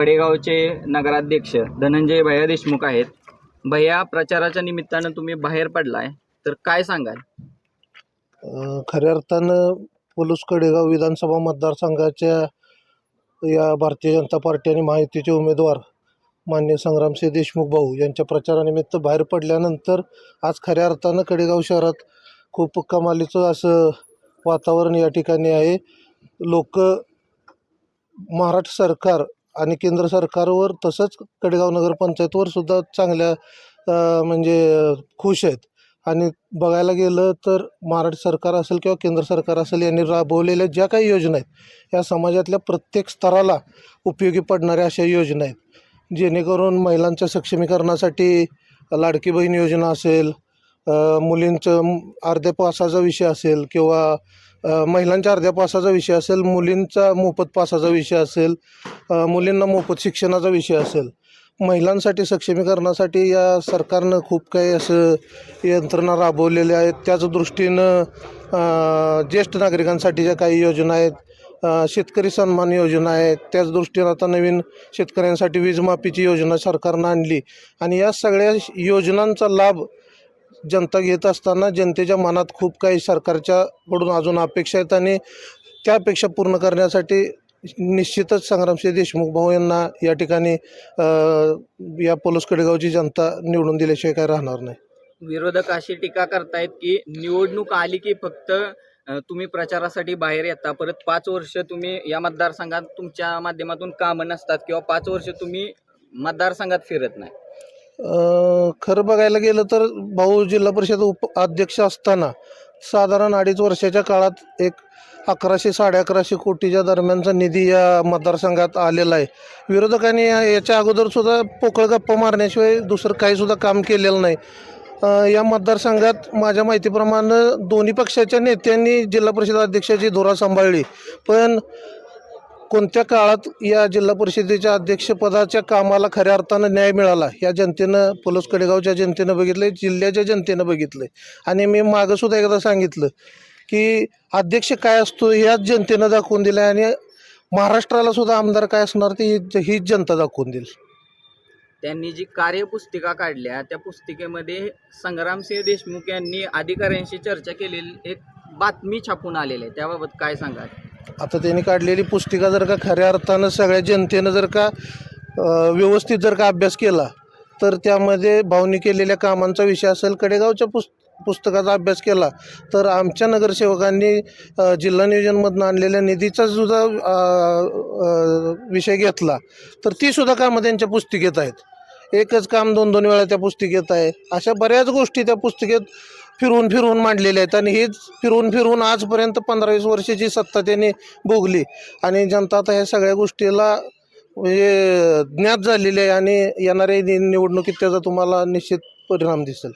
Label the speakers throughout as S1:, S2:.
S1: कडेगावचे नगराध्यक्ष धनंजय भैया देशमुख आहेत. भैया, प्रचाराच्या निमित्तानं तुम्ही बाहेर पडलाय, तर काय सांगाल?
S2: खऱ्या अर्थानं पलूस कडेगाव विधानसभा मतदारसंघाच्या या भारतीय जनता पार्टी आणि महायुतीचे उमेदवार माननीय संग्रामसिंह देशमुख भाऊ यांच्या प्रचारानिमित्त बाहेर पडल्यानंतर आज खऱ्या अर्थानं कडेगाव शहरात खूप कमालीचं असं वातावरण या ठिकाणी आहे. लोक महाराष्ट्र सरकार आणि केंद्र सरकारवर तसंच कडेगाव नगरपंचायतवर सुद्धा चांगल्या म्हणजे खुश आहेत. आणि बघायला गेलं तर महाराष्ट्र सरकार असेल किंवा केंद्र सरकार असेल यांनी राबवलेल्या ज्या काही योजना आहेत या समाजातल्या प्रत्येक स्तराला उपयोगी पडणाऱ्या अशा योजना आहेत, जेणेकरून महिलांच्या सक्षमीकरणासाठी लाडकी बहीण योजना असेल, मुलींचं अर्ध्या पासाचा विषय असेल किंवा महिलांच्या अर्ध्या पासाचा विषय असेल, मुलींचा मोफत पासाचा विषय असेल, मुलींना मोफत शिक्षणाचा विषय असेल, महिलांसाठी सक्षमीकरणासाठी या सरकारनं खूप काही असं यंत्रणा राबवलेल्या आहेत. त्याच दृष्टीनं ज्येष्ठ नागरिकांसाठीच्या काही योजना आहेत, शेतकरी सन्मान योजना आहेत. त्याच दृष्टीनं आता नवीन शेतकऱ्यांसाठी वीजमाफीची योजना सरकारनं आणली आणि या सगळ्या योजनांचा लाभ जनता घेत असताना जनतेच्या मनात खूप काही सरकारच्याकडून अजून अपेक्षा आहेत आणि त्या अपेक्षा पूर्ण करण्यासाठी निश्चितच संग्रामसिंह देशमुख भाऊ यांना या ठिकाणी या पलूस कडेगावची जनता निवडून दिल्याशिवाय काय राहणार नाही.
S1: विरोधक अशी टीका करतायत की निवडणूक आली की फक्त तुम्ही प्रचारासाठी बाहेर येता, परत 5 वर्ष तुम्ही या मतदारसंघात तुमच्या माध्यमातून कामं नसतात किंवा 5 वर्ष तुम्ही मतदारसंघात फिरत नाही.
S2: खरं बघायला गेलं तर भाऊ जिल्हा परिषद अध्यक्ष असताना साधारण 2.5 वर्षाच्या काळात एक 1100-1150 कोटीच्या दरम्यानचा निधी या मतदारसंघात आलेला आहे. विरोधकांनी याच्या अगोदरसुद्धा पोकळ गप्पा मारण्याशिवाय दुसरं काहीसुद्धा काम केलेलं नाही. या मतदारसंघात माझ्या माहितीप्रमाणे दोन्ही पक्षाच्या नेत्यांनी जिल्हा परिषद अध्यक्षाची धुरा सांभाळली, पण कोणत्या काळात या जिल्हा परिषदेच्या अध्यक्षपदाच्या कामाला खऱ्या अर्थानं न्याय मिळाला या जनतेनं, पलूस कडेगावच्या जनतेनं बघितलं आहे, जिल्ह्याच्या जनतेनं बघितलं आहे. आणि मी मागंसुद्धा एकदा सांगितलं की अध्यक्ष काय असतो ह्याच जनतेनं दाखवून दिलं आहे आणि महाराष्ट्राला सुद्धा आमदार काय असणार ते हीच जनता दाखवून देईल.
S1: त्यांनी जी कार्यपुस्तिका काढल्या त्या पुस्तिकेमध्ये संग्रामसिंह देशमुख यांनी अधिकाऱ्यांशी चर्चा केलेली एक बातमी छापून आलेली आहे, त्याबाबत काय सांगाल?
S2: आता त्यांनी काढलेली पुस्तिका जर का खऱ्या अर्थानं सगळ्या जनतेनं जर का व्यवस्थित जर का अभ्यास केला तर त्यामध्ये भावनी केलेल्या कामांचा विषय असेल, कडेगावच्या पुस्तकाचा अभ्यास केला तर आमच्या नगरसेवकांनी जिल्हा नियोजनमधून आणलेल्या निधीचा सुद्धा विषय घेतला तर ती सुद्धा कामं त्यांच्या पुस्तिकेत आहेत. एकच काम 2-2 वेळा त्या पुस्तिकेत आहे. अशा बऱ्याच गोष्टी त्या पुस्तिकेत फिरवून फिरवून मांडलेल्या आहेत आणि हेच फिरवून फिरवून आजपर्यंत 15-20 वर्षाची सत्ता त्यांनी भोगली आणि जनता आता ह्या सगळ्या गोष्टीला म्हणजे ज्ञात झालेली आहे आणि येणाऱ्या निवडणुकीत त्याचा तुम्हाला निश्चित परिणाम दिसेल.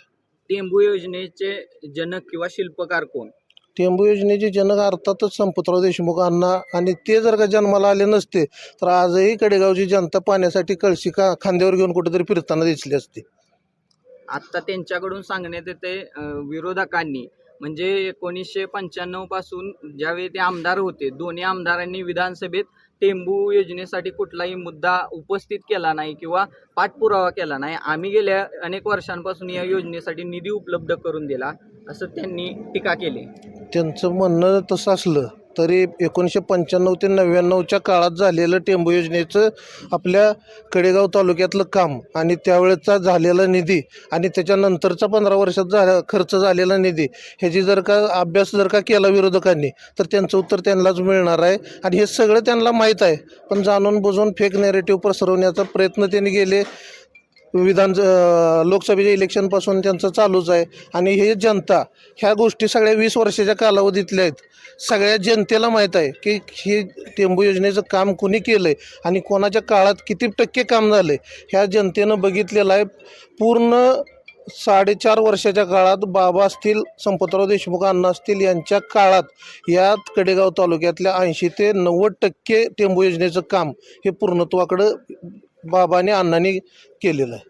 S1: टेंबू योजनेचे जनक किंवा शिल्पकार कोण?
S2: टेंबू योजनेचे जनक अर्थातच संपतराव देशमुख अण्णा, आणि ते जर का जन्माला आले नसते तर आजही कडेगावची जनता पाण्यासाठी कळशी खांद्यावर घेऊन कुठेतरी फिरताना दिसली असते.
S1: आत्ता त्यांच्याकडून सांगण्यात येते विरोधकांनी, म्हणजे 1995 पासून ज्यावेळी ते आमदार होते, दोन्ही आमदारांनी विधानसभेत टेंबू योजनेसाठी कुठलाही मुद्दा उपस्थित केला नाही किंवा पाठपुरावा केला नाही. आम्ही गेल्या अनेक वर्षांपासून या योजनेसाठी निधी उपलब्ध करून दिला, असं त्यांनी टीका केली.
S2: त्यांचं म्हणणं तसं असलं तरी 1995 ते 99च्या काळात झालेलं टेंबू योजनेचं आपल्या कडेगाव तालुक्यातलं काम आणि त्यावेळेचा झालेला निधी आणि त्याच्यानंतरचा 15 वर्षात खर्च झालेला निधी ह्याची जर का अभ्यास जर का केला विरोधकांनी तर त्यांचं उत्तर त्यांनाच मिळणार आहे आणि हे सगळं त्यांना माहीत आहे. पण जाणून बुजून फेक नॅरेटिव्ह पसरवण्याचा प्रयत्न त्यांनी केले. लोकसभेच्या इलेक्शनपासून त्यांचं चालूच आहे आणि हे जनता ह्या गोष्टी सगळ्या 20 वर्षाच्या कालावधीतल्या आहेत. सगळ्या जनतेला माहीत आहे की हे टेंबू योजनेचं काम कुणी केलं आहे आणि कोणाच्या काळात किती टक्के काम झालं आहे ह्या जनतेनं बघितलेलं आहे. पूर्ण 4.5 वर्षाच्या काळात बाबा असतील, संपतराव देशमुख अण्णा असतील यांच्या काळात यात कडेगाव तालुक्यातल्या 80 ते 90% टेंबू योजनेचं काम हे पूर्णत्वाकडं बाबांनी अण्णांनी केलेलं आहे.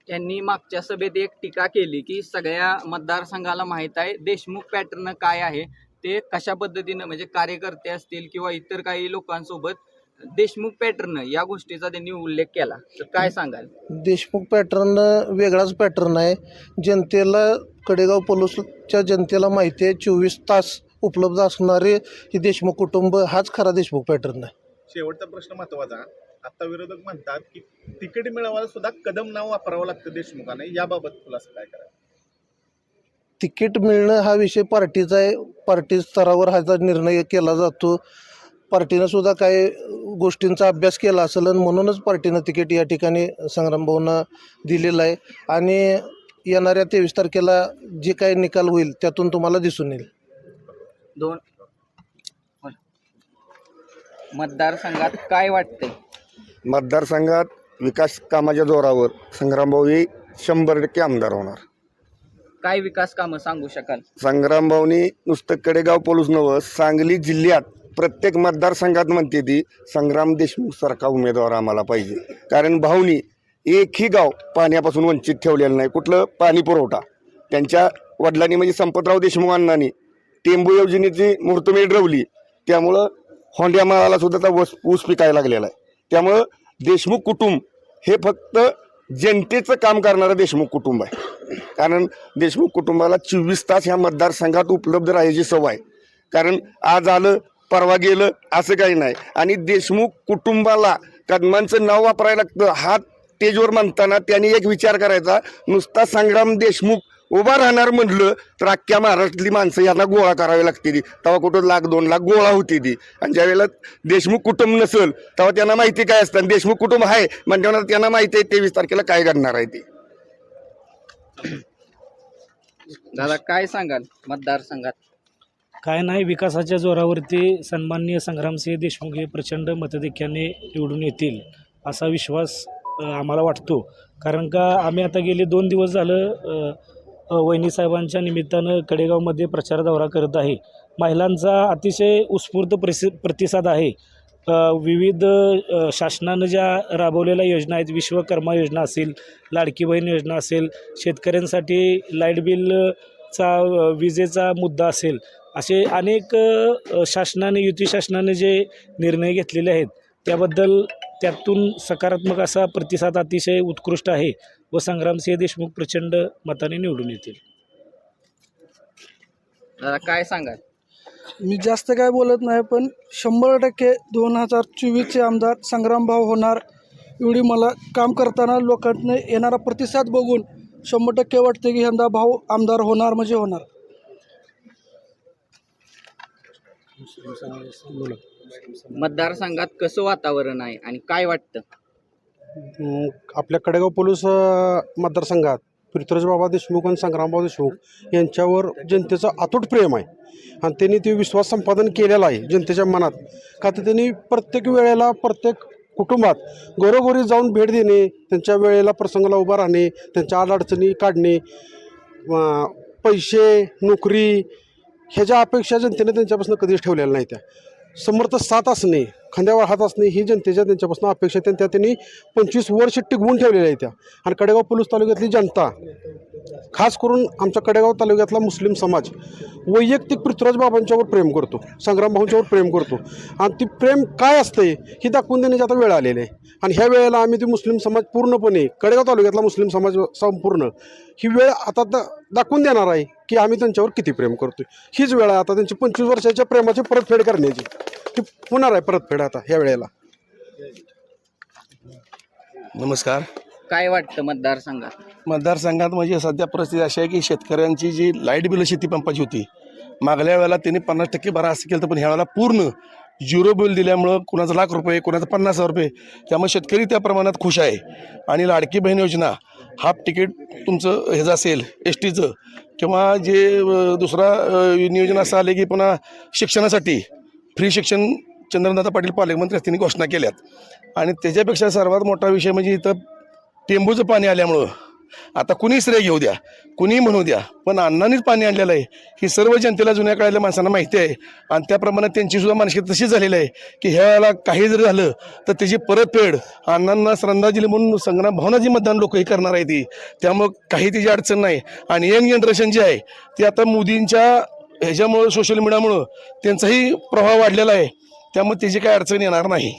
S1: त्यांनी मागच्या सभेत एक टीका केली की सगळ्या मतदारसंघाला माहीत आहे देशमुख पॅटर्न काय आहे, ते कशा पद्धतीनं म्हणजे कार्यकर्ते असतील किंवा इतर काही लोकांसोबत देशमुख पॅटर्न या गोष्टीचा त्यांनी उल्लेख केला, तर काय सांगाल?
S2: देशमुख पॅटर्न वेगळाच पॅटर्न आहे. जनतेला कडेगाव पलूसच्या जनतेला माहिती आहे 24 तास उपलब्ध असणारे ही देशमुख कुटुंब हाच खरा देशमुख पॅटर्न आहे.
S3: शेवटचा प्रश्न महत्वाचा. आता विरोधक म्हणतात की तिकीट मिळवायला सुद्धा कदम नाव वापरावं लागतं देशमुखाने, याबाबत तुला असं काय करायचं?
S2: तिकीट मिळणं हा विषय पार्टीचा आहे. पार्टी स्तरावर ह्याचा निर्णय केला जातो. पार्टीनं सुद्धा काही गोष्टींचा अभ्यास केला असेल आणि म्हणूनच पार्टीनं तिकीट या ठिकाणी संग्राम भाऊंना दिलेलं आहे. आणि येणाऱ्या 23 तारखेला जे काही निकाल होईल त्यातून तुम्हाला दिसून येईल.
S1: दोन मतदारसंघात काय वाटतंय?
S4: मतदारसंघात विकास कामाच्या जोरावर संग्रामभाऊ हे 100% आमदार होणार.
S1: काय विकास कामं सांगू शकाल?
S4: संग्रामभाऊनी नुसतं कडेगाव पोलूस नव्हं, सांगली जिल्ह्यात प्रत्येक मतदारसंघात म्हणते ती संग्राम देशमुख सारखा उमेदवार आम्हाला पाहिजे. कारण भाऊनी एकही गाव पाण्यापासून वंचित ठेवलेलं नाही. कुठलं पाणी पुरवठा त्यांच्या वडिलांनी म्हणजे संपतराव देशमुख अण्णांनी टेंबू योजनेची मुहूर्तमेढ रवली. त्यामुळं होंड्या माळाला सुद्धा ऊस पिकायला लागलेला आहे. त्यामुळं देशमुख कुटुंब हे फक्त जनतेचं काम करणारं देशमुख कुटुंब आहे. कारण देशमुख कुटुंबाला 24 तास ह्या मतदारसंघात उपलब्ध राहायची सवय आहे. कारण आज आलं परवा गेलं असं काही नाही. आणि देशमुख कुटुंबाला कदमांचं नाव वापरायला लागतं. हा स्टेजवर म्हणताना त्यांनी एक विचार करायचा, नुसता संग्राम देशमुख उभा राहणार म्हटलं तर अख्ख्या महाराष्ट्रातली माणसं यांना गोळा करावी लागते ती. तेव्हा कुठं 1,00,000-2 लाख गोळा होती ती. आणि ज्यावेळेला देशमुख कुटुंब नसेल तेव्हा त्यांना माहिती काय असतं. देशमुख कुटुंब आहे म्हणजे त्यांना माहिती आहे 23 तारखेला काय घडणार आहे ती.
S1: दादा काय सांगाल मतदारसंघात?
S5: काय नाही, विकासाच्या जोरावरती सन्माननीय संग्रामसिंह देशमुख हे प्रचंड मताधिक्याने निवडून येतील असा विश्वास आम्हाला वाटतो. कारण का आम्ही आता गेले 2 दिवस झालं वहिनी साहेबांच्या निमित्तानं कडेगावमध्ये प्रचार दौरा करत आहे. महिलांचा अतिशय उत्स्फूर्त प्रतिसाद आहे. विविध शासनानं ज्या राबवलेल्या योजना आहेत, विश्वकर्मा योजना असेल, लाडकी बहीण योजना असेल, शेतकऱ्यांसाठी लाईट बिलचा विजेचा मुद्दा असेल, असे अनेक युती शासनाने जे निर्णय घेतलेले आहेत त्याबद्दल त्यातून सकारात्मक असा प्रतिसाद अतिशय उत्कृष्ट आहे व संग्रामसिंह देशमुख प्रचंड मताने निवडून येतील.
S1: दादा काय सांगाल?
S6: मी जास्त काय बोलत नाही, पण 100% 2024चे आमदार संग्रामभाऊ होणार एवढी मला काम करताना लोकांना येणारा प्रतिसाद बघून 100% वाटते की यंदा भाऊ आमदार होणार म्हणजे होणार.
S1: मतदारसंघात कसं वातावरण आहे आणि काय वाटतं?
S7: आपल्या कडेगाव पोलीस मतदारसंघात पृथ्वीराज बाबा देशमुख आणि संग्रामभाऊ देशमुख यांच्यावर जनतेचं अतूट प्रेम आहे. आणि त्यांनी ते विश्वास संपादन केलेला आहे जनतेच्या मनात. का तर त्यांनी प्रत्येक वेळेला प्रत्येक कुटुंबात घरोघरी जाऊन भेट देणे, त्यांच्या वेळेला प्रसंगाला उभा राहणे, त्यांच्या अडचणी काढणे, पैसे नोकरी ह्याच्या अपेक्षा जनतेने त्यांच्यापासून कधीच ठेवलेल्या नाही. त्या समर्थ साथ असणे, खांद्यावर हात असणे ही जनतेच्या त्यांच्यापासून अपेक्षा त्यांनी 25 वर्ष टिकवून ठेवलेल्या आहेत त्या. आणि कडेगाव पोलीस तालुक्यातली जनता, खास करून आमच्या कडेगाव तालुक्यातला मुस्लिम समाज वैयक्तिक पृथ्वीराज बाबांच्यावर प्रेम करतो, संग्राम भाऊंच्यावर प्रेम करतो. आणि ती प्रेम काय असते ही दाखवून देण्याची आता वेळ आलेली आहे. आणि ह्या वेळेला आम्ही ती मुस्लिम समाज पूर्णपणे कडेगाव तालुक्यातला मुस्लिम समाज संपूर्ण ही वेळ आता दाखवून देणार आहे की आम्ही त्यांच्यावर किती प्रेम करतो. हीच वेळ आहे आता त्यांची 25 वर्षाच्या प्रेमाची परतफेड करण्याची. ती होणार आहे परतफेड आता ह्या वेळेला.
S8: नमस्कार.
S1: काय वाटतं मतदारसंघात?
S8: मतदारसंघात म्हणजे सध्या परिस्थिती अशी आहे की शेतकऱ्यांची जी लाईट बिल शेतीपंपाची होती मागल्या वेळेला त्यांनी 50% भरा असं केलं, पण ह्या वेळेला पूर्ण 0 बिल दिल्यामुळं कुणाचं ₹1,00,000 कुणाचं ₹50,000, त्यामुळे शेतकरी त्या प्रमाणात खुश आहे. आणि लाडकी बहीण योजना, हाफ तिकीट तुमचं ह्याचं असेल एसटीचं किंवा जे दुसरा नियोजन असं आले की पुन्हा शिक्षणासाठी फ्री शिक्षण चंद्रकांत पाटील पालकमंत्री त्यांनी घोषणा केल्यात. आणि त्याच्यापेक्षा सर्वात मोठा विषय म्हणजे इथं टेंबूचं पाणी आल्यामुळं आता कुणी श्रेय घेऊ द्या, कुणी म्हणू द्या, पण अण्णांनीच पाणी आणलेलं आहे ही सर्व जनतेला जुन्या काळातल्या माणसांना माहिती आहे. आणि त्याप्रमाणे त्यांची सुद्धा मानसिकता तशीच झालेली आहे की ह्या वेळेला काही जर झालं तर त्याची परतफेड अण्णांना श्रद्धांजली म्हणून संग्राम भावनाची मतदान लोक हे करणार आहे ती. त्यामुळं काही त्याची अडचण नाही. आणि यंग जनरेशन जे आहे ते आता मोदींच्या ह्याच्यामुळं सोशल मीडियामुळं त्यांचाही प्रभाव वाढलेला आहे, त्यामुळे त्याची काही अडचण येणार नाही.